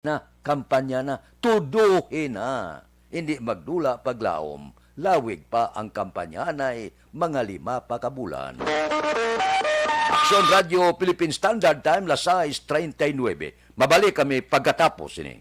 na kampanya na tuduhin na. Hindi magdula paglaom, lawig pa ang kampanya na mga 5 pa kabulan. Aksyon Radio Philippine Standard Time, las 6:39. Mabalik kami pagkatapos ini.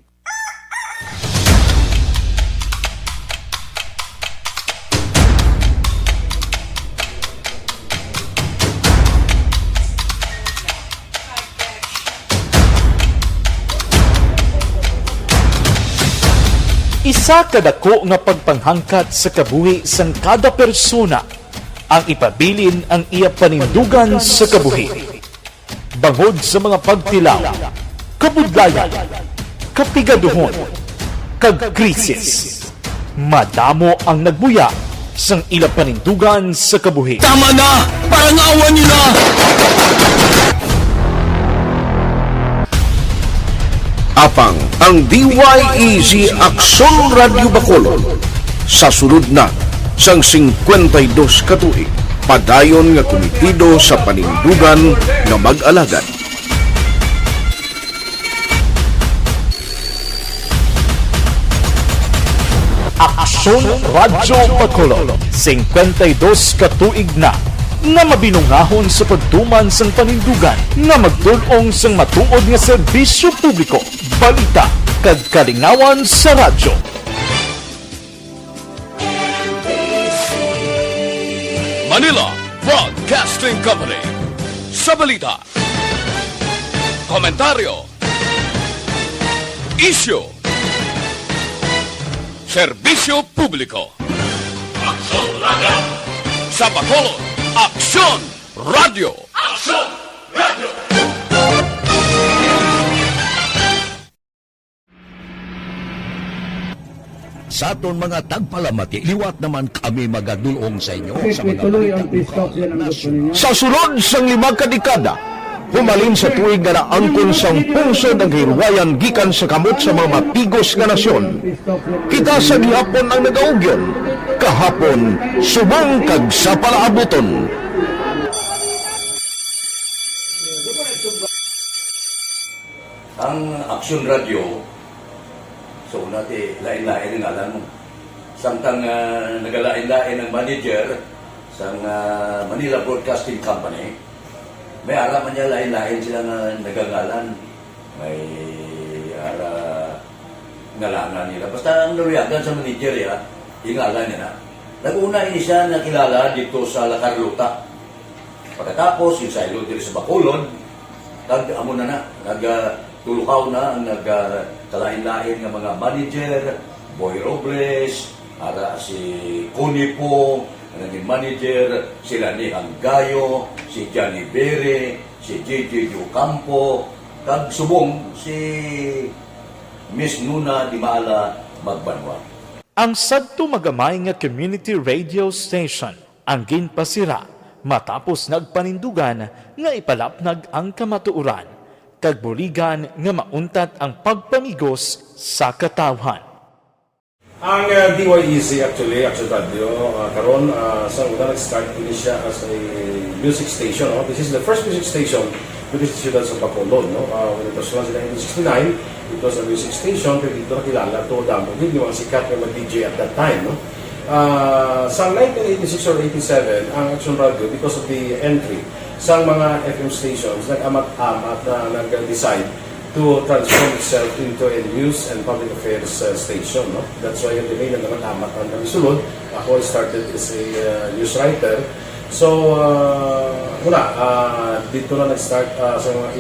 Isa kadako nga pagpanghangkat sa kabuhi sang kada persona ang ipabilin ang iya panindugan sa kabuhi. Bangod sa mga pagtilaw, kabudlayan, kapigaduhon, kag krisis. Madamo ang nagbuya sang ila panindugan sa kabuhi. Tama na! Parang awan niyo na! Apang ang DYEZ Aksyon Radio Bacolod sa sulod na sang 52 katuig padayon nga komitido sa panindugan nga mag-alagad. Aksyon Radio Bacolod, 52 katuig na nga mabinungahon sa pagtuman sang panindugan nga magtulong sang matuod nga serbisyo publiko, balita kag kalingawan sa radyo. Manila Broadcasting Company sa balita, komentaryo, isyu, serbisyo publiko. Aksyon Radio sa Bacolod. Aksyon Radio! Aksyon Radio! Sa aton mga tagpalamati, liwat naman kami magadulong sa inyo sa mga Tuloy ang peace yan ang gusto ninyo. Sa sulod sang 5 kadekada, humalin sa tuig nga naangkon sang pungsod ang hirwayan gikan sa kamot sa mga mapigos nga nasyon. Kita sa gihapon ang nagaugyon, kahapon subong kag sa palaabuton. Ang Aksyon Radio, so natin lain-lain ang alam mo. Samtang nagalain-lain ang manager sa Manila Broadcasting Company, may araman niya lain-lain sila nga nagangalan. May ngalangan nila. Basta ang naluyagan sa manager ya, ingalan niya na. Nag-una ini siya nakilala dito sa La Carlota. Pagkatapos, yung sa ilo dito sa Bacolod, amo na nagtulukaw na ang nagkalain-lain ng mga manager, Boy Robles, ara si Cunipo, ang naging manager, sila ni Hanggayo, si Johnny Bere, si JJ Ocampo, kag subong si Miss Nuna Dimala Magbanwa. Ang sadto magamay nga community radio station ang ginpasira matapos nagpanindugan nga ipalapnag ang kamatuoran kag buligan nga mauntat ang pagpamigos sa katawhan. Ang DYEZ actually, Aksyon Radio, karon sa una nag-start din siya as a music station. No? This is the first music station with the ciudad sa Bacolod. No? When it was launched in 1969, it was a music station, pero dito nakilala to damo. Hindi mga sikat na mag-DJ at that time. No? Sa 1986 or 87, ang Aksyon Radio, because of the entry sa mga FM stations, nag-amat-amat na nag-decide to transform itself into a news and public affairs station. No? That's why yung delay na amat ang kami sulod. Ako started as a news writer. So, dito na nag-start sa mga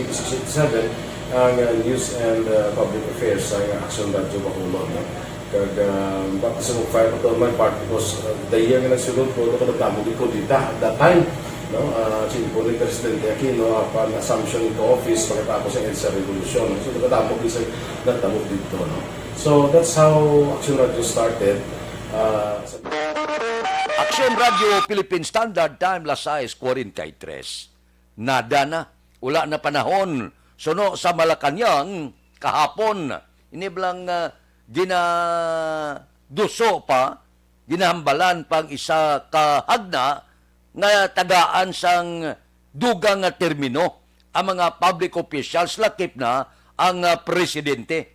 86-87 ang news and public affairs sa Aksyon Radio Bacolod. No? Kag bakit sa mag-fire ko my part because the year nga nagsulod ko, ito ko nagdamo ko dito at that time. No, po ni Presidente Aquino upon assumption into office pagkatapos ng EDSA Revolution. So, nagdamo isa nagdamo dito. No? So, that's how Aksyon Radio started. Aksyon Radio Philippine Standard Time, las 6:43. Nada na, ula na panahon. Suno sa Malacanang, kahapon, iniblang ginaduso pa, ginahambalan pang isa kahagna, nga tagaan sang dugang nga termino ang mga public officials lakip na ang presidente.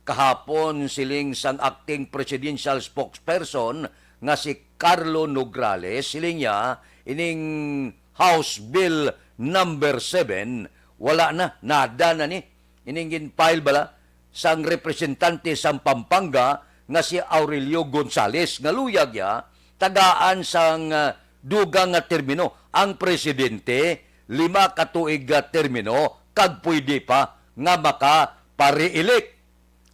kahapon siling sang acting presidential spokesperson nga si Carlo Nograles, siling niya ining House Bill number 7 wala na, nada na ni ining ginfile bala sang representante sang Pampanga nga si Aurelio Gonzales nga luyag ya tagaan sang dugang nga termino. Ang presidente 5 ka tuig nga termino kag pwede pa nga maka-pare-elect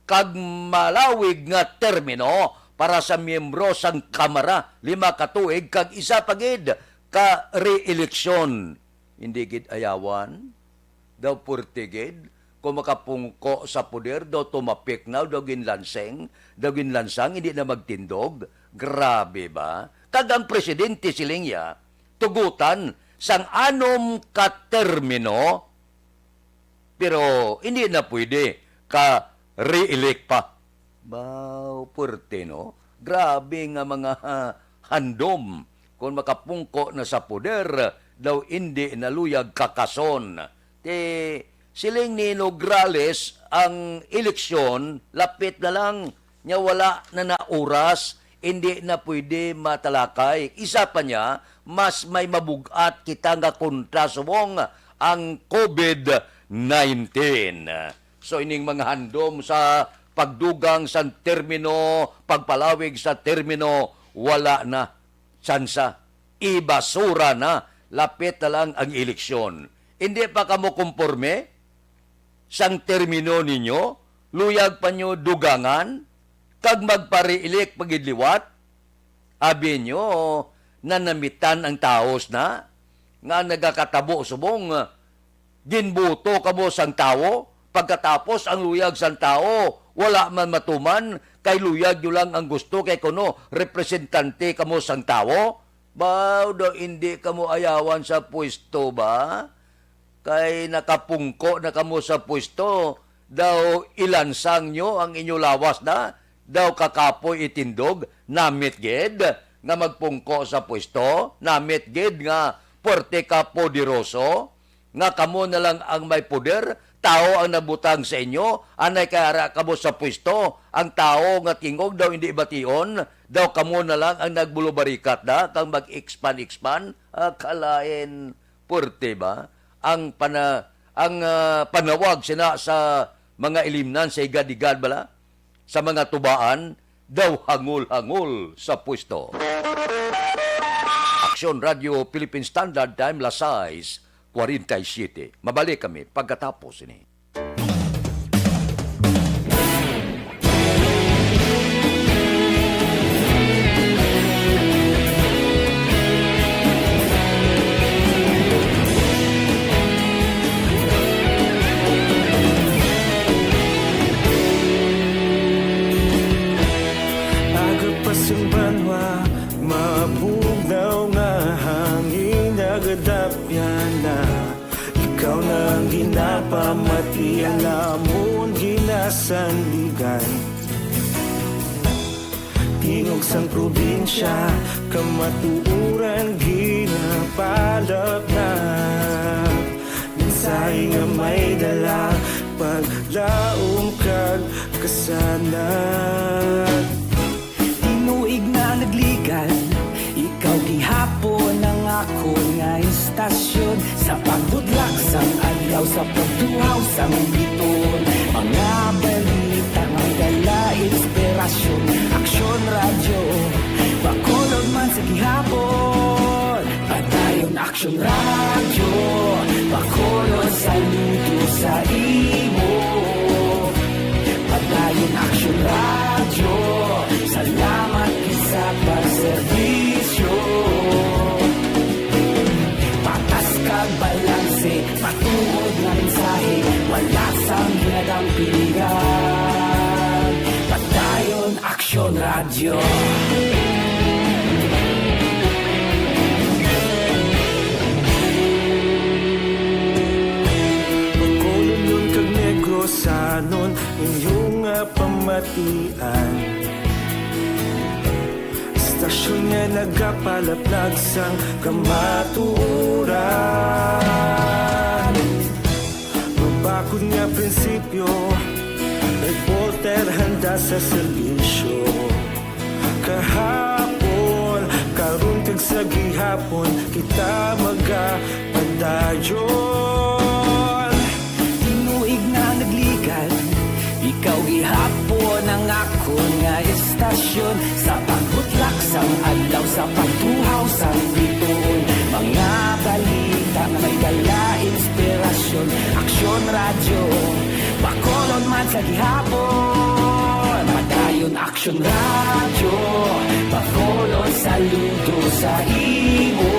kag malawig nga termino para sa miyembro sang Kamara 5 ka tuig kag isa pagid ka re-eleksyon. Hindi gid ayawan daw purtigid kung makapungko sa poder daw tumapik na daw ginlansang hindi na magtindog. Grabe ba? Kag ang presidente siling ya tugutan sang anom ka termino pero hindi na pwede ka re-elect pa. Bao, puerte, no? Grabe nga mga handom. Kung makapungko na sa poder, daw hindi naluyag kakason. Siling ni Nograles, ang eleksyon, lapit na lang, niya wala na oras, hindi na pwede matalakay. Isa pa niya, mas may mabugat kita nga kontra subong ang COVID-19. So ining mga handom sa pagdugang sa termino, pagpalawig sa termino, wala na tsansa. Ibasura na, lapit na lang ang eleksyon. Hindi pa kamo kumporme sang termino ninyo, luyag pa nyo dugangan, kag magpare-elect pagidliwat, abi nyo, nanamitan ang taos na, nga nagakatabo subong, ginbuto kamo sang tao, pagkatapos ang luyag sang tao, wala man matuman, kay luyag nyo lang ang gusto, kay kuno, representante kamo sang tao, ba, daw hindi kamo ayawan sa pwesto ba? Kay nakapungko na kamo sa pwesto, daw ilansang nyo ang inyo lawas na, daw kakapoy itindog, namit ged, nga magpungko sa pwesto, namit ged nga porte ka poderoso, nga kamo na lang ang may poder, tao ang nabutang sa inyo, anay kaya kamo sa pwesto, ang tao nga tingog daw hindi bation, daw kamo na lang ang nagbulubarikat da, kang mag-expand, akalain, porte ba? Ang panawag sina sa mga ilimnan sa igad-igad bala, sa mga tubaan, daw hangul-hangul sa pwesto. Aksyon Radio Philippine Standard Time, Lasais, 47. Mabalik kami pagkatapos ini. Agapasang banwa, mabugnaw nga hangin agadapyan na. Ikaw na ang ginapamati, alamon ginasandigan. Tingog sang probinsya, kamatuuran ginapalap na. Minsay nga may dala, paglaom kag kasanat. Tinuig na nagligan, ikaw gihapon ang ako nga istasyon. Sa pagbudlak sang adlaw, sa pagtuhaw sang biton, mga balita nga dala inspirasyon. Aksyon radyo, bakolod man sa gihapon. Padayon aksyon radyo, bakolod saludo sa imo. Padayon aksyon radyo, salamat sa pagserbisyo. Patas kag balanse, patuod na mensahe, wala sang ginadampiligan. Padayon aksyon radyo. Pagkolon yun kag negro sanon, inyong pamatian. Stasyon nga nagapalaplag sang kamaturan. Mabakod nga prinsipyo, report mister handa sa serbisyo. Kahapon, karon kag sa gihapon, kita magapadayon. Tinuig na nagligan, ikaw gihapon ang ako nga istasyon. Sa pagbutlak sang adlaw, sa pagtuhaw sang bituon, mga balita na may dala inspirasyon. Aksyon radyo, Bacolod man sa gihapon. Padayon aksyon radyo, Bacolod saludo sa imo.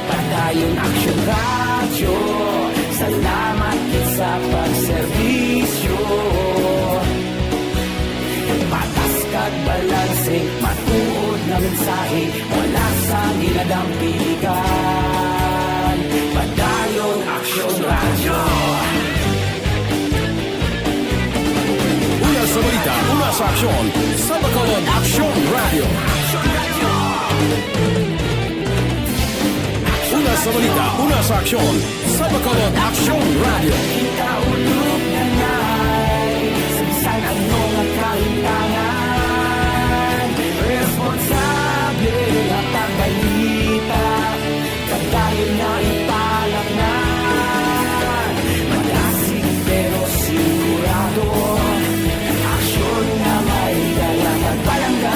Padayon aksyon radyo, salamat gid sa pagserbisyo. Patas kag balanse, matuod na mensahe, wala sa ginadampigan. Padayon aksyon radyo. Una sa balita, una sa aksyon, sa Bacolod Aksyon Radio. Una sa balita, una sa aksyon, sa Bacolod Aksyon Radio. Kita ulog na na'y sagsay ang mga kalintangan. Responsable at pagbalita, pagdayon na ipalaknan. Malasig pero sigurado, aksyon na may dalang pagpalanggan.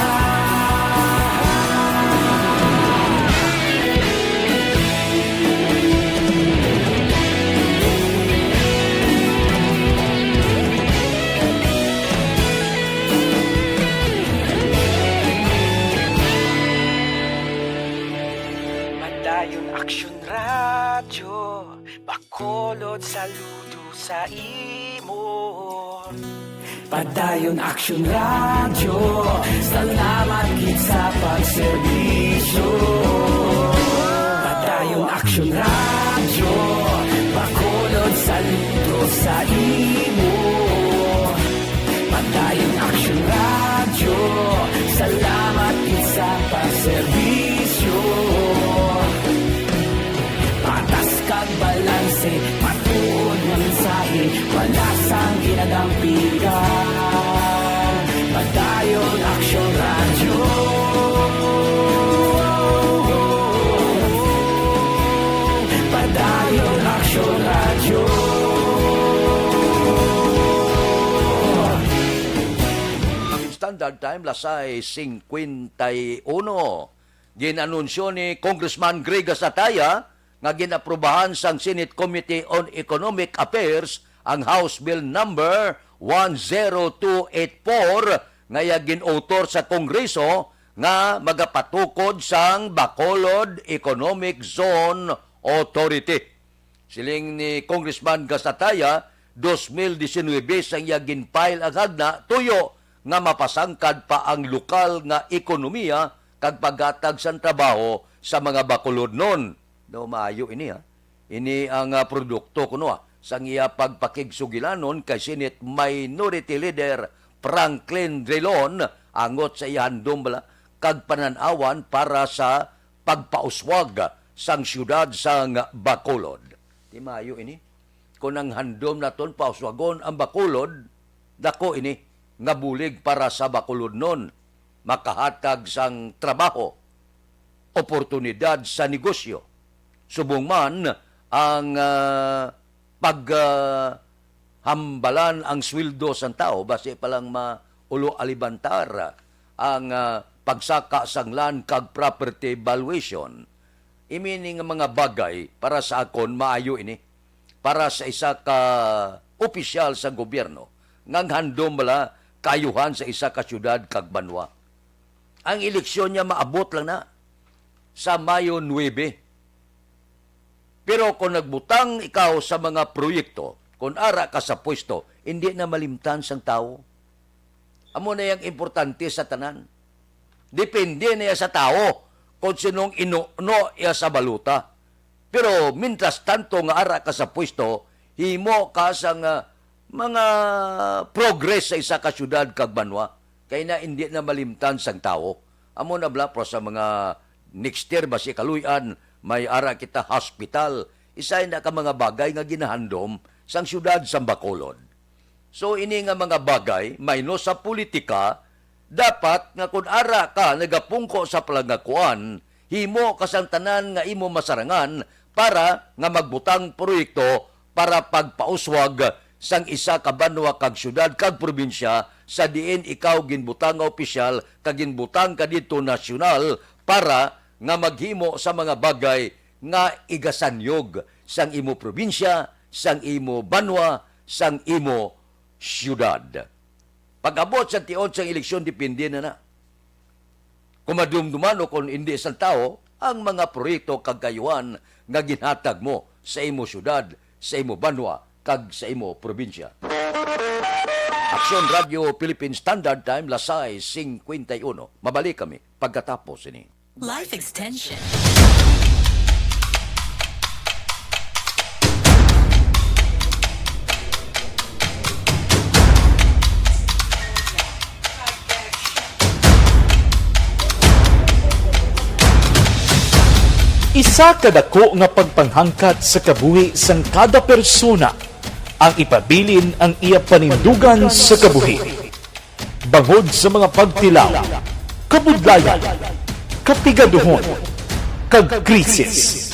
Padayon aksyon radyo, Bacolod saludo sa imo. Padayon aksyon radyo, salamat gid sa pagserbisyo. Padayon aksyon radyo, Bacolod saludo sa imo. Padayon aksyon radyo, salamat gid sa pagserbisyo. Patas kag balanse, matuod nga mensahe, wala sang ginadampigan. Padayon aksyon radyo. Padayon aksyon radyo. Standard Time, lasay 51. Ginanunsyo ni Congressman Greg Asataya nga ginaprubahan sang Senate Committee on Economic Affairs ang House Bill number 10284 nga ginautor sa Kongreso nga magapatukod sang Bacolod Economic Zone Authority. Siling ni Congressman Gasataya, 2019 sang ginfile ang hagna tuyo nga mapasangkad pa ang lokal nga ekonomiya kag paghatag sang trabaho sa mga Bacolod non. No, maayo ini ha. Ini ang produkto kuno sang iya pagpakigsugilanon kay Senate Minority Leader Franklin Drilon angot sa ihandom bala kag pananawan para sa pagpauswag sang syudad sang Bacolod. Di maayo ini. Kung ang handom naton pauswagon ang Bacolod, dako ini nga bulig para sa Bacolod non makahatag sang trabaho, oportunidad sa negosyo. Subong man ang paghambalan ang sweldo sang tao base palang maulo alibantar ang pagsaka sang land kag property valuation. Imini nga mga bagay para sa akon maayo ini para sa isa ka opisyal sa gobyerno ngang handom bala kayuhan sa isa ka syudad kag banwa. Ang eleksyon niya maabot lang na sa Mayo 9. Pero kung nagbutang ikaw sa mga proyekto, kung ara ka sa pwesto, hindi na malimtan sang tao. Amo na yung importante sa tanan. Depende na sa tao kung sinong inuno iya sa baluta. Pero mintas tanto nga ara ka sa pwesto, himo ka sang mga progress sa isa ka syudad kag banwa. Kaya na hindi na malimtan sang tao. Amo na bla pro sa mga next year ba si kaluyan, may ara kita hospital. Isa na ka mga bagay nga ginahandom sang syudad sa Bacolod. So ini nga mga bagay, mayno sa politika, dapat nga kung ara ka nagapungko sa palangakuan, himo kasang tanan nga imo masarangan para nga magbutang proyekto para pagpauswag sang isa ka banwa kag syudad kag probinsya sa diin ikaw ginbutang nga opisyal kag ginbutang ka dito nasyonal para nga maghimo sa mga bagay nga igasanyog sang imo probinsya, sang imo banwa, sang imo syudad. Pag-abot sa tiod sang eleksyon, depende na. Kung madumduman o kung hindi isang tao, ang mga proyekto kagayuhan nga ginhatag mo sa imo syudad, sa imo banwa, kag sa imo probinsya. Aksyon Radio Philippine Standard Time, Lasay 51. Mabalik kami pagkatapos ini. Life Extension. Isa kadako nga pagpanghangkat sa kabuhi sang kada persona ang ipabilin ang iya panindugan sa kabuhi. Bangod sa mga pagtilaw, kabudlayan, kapigaduhon, kag krisis.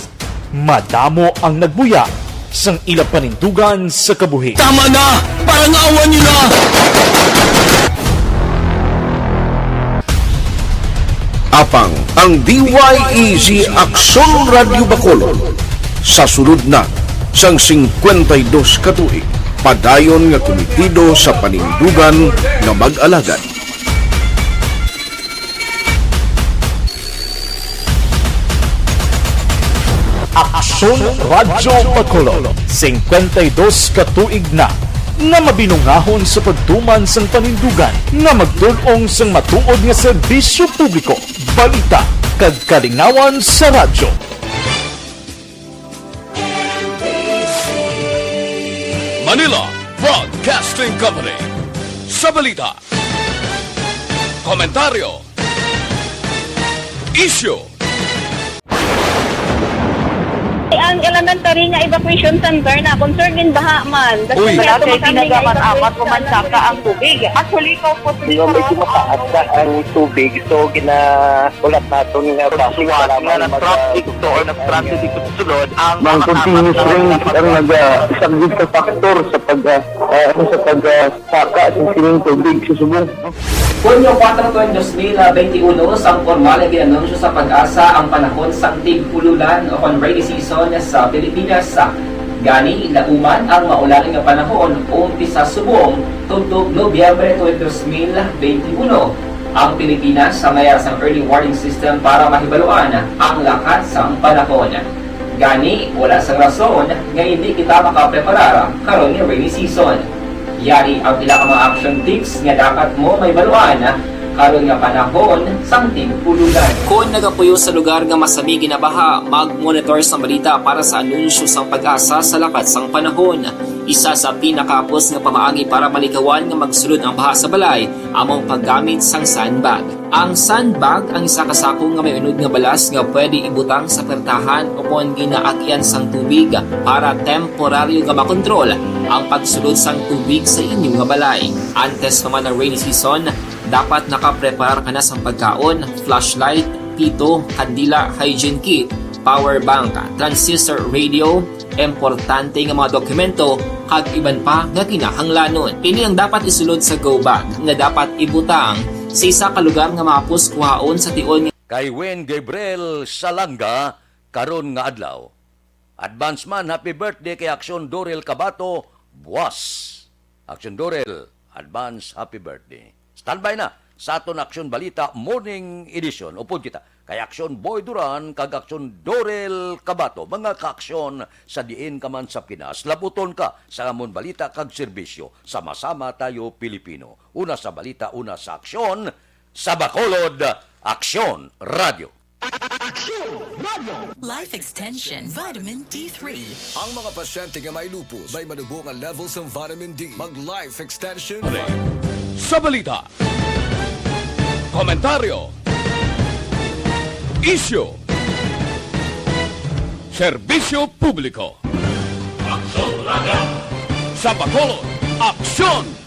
Madamo ang nagbuya sang ila panindugan sa kabuhi. Tama na! Parang awan nyo na! Apang ang DYEZ Aksyon Radio Bacolod sa sulod na sang 52 katuig padayon nga komitido sa panindugan nga mag-alagad. Aksyon Radio Bacolod, 52 katuig na nga mabinungahon sa pagtuman sang panindugan nga magdulong sang matuod nga serbisyo publiko, balita kag kalingawan sa radyo. Manila Broadcasting Company sa balita, komentaryo, issue. Ang elementary nga evacuation center na concern din baha man. Uy, dati pinagaman-apat kumansaka ang tubig. Actually, ko po Yung medyo mataas na ang tubig, so ginaulat natin nga basuhan nga nag-traffic to or nag-traffic dito sa sulod ang mga continuous rain ang nag-subject sa factor sa pagsaka sa sining tubig sa subong. Hunyo 4, 2021, sang formal na ginanunsyo sa Pag-asa ang panahon sang tig-ululan o rainy season sa Pilipinas. Gani, nauman ang maulan nga panahon umpisa subong tugtog Nobyembre 2021. Ang Pilipinas sa mayroon sang early warning system para mahibaluan ang lakas sang panahon. Gani, wala sang rason nga hindi kita makapreparar karon nga rainy season. Yari ang pila ka mga action tips nga dapat mo may baluan karon nga panahon sang tig-ululan. Kung nagapuyo sa lugar nga masami ginabaha, mag-monitor sa balita para sa anunsyo sang Pag-asa sa lakat sang panahon. Isa sa pinakapos nga pamaagi para malikawan nga magsulod ang baha sa balay, among paggamit sang sandbag. Ang sandbag ang isa kasako nga may unod nga balas nga pwede ibutang sa pertahan upon ginaagyan sang tubig para temporaryo nga makontrol ang pagsulod sang tubig sa inyong nga balay. Antes naman ng rainy season, dapat nakapreparar ka na sa pagkaon, flashlight, pito, kandila, hygiene kit, power bank, transistor radio, importante nga mga dokumento, kag iban pa nga kinahanglanon. Pili ang dapat isulod sa go bag nga dapat ibutang sa isa ka lugar nga mapus kuhaon sa tion. Kay Wen Gabriel Salanga, karon nga adlaw. Advance man, happy birthday kay Aksyon Dorel Cabato, buwas. Aksyon Dorel, advance happy birthday. Standby na sa aton Aksyon Balita Morning Edition. Upod kita kay Aksyon Boy Duran kag Aksyon Dorel Cabato. Mga kaaksyon sa diin ka man sa Pinas, labuton ka sa amon balita kag serbisyo. Sama-sama tayo Pilipino. Una sa balita, una sa aksyon. Sa Bacolod, Aksyon Radio. Life Extension Vitamin D3. Ang mga pasyente nga may lupus may manubong ang levels ng vitamin D. Mag-Life Extension. Sa balita, komentaryo, issue, serbisyo publiko. Sa Bacolod, Aksyon!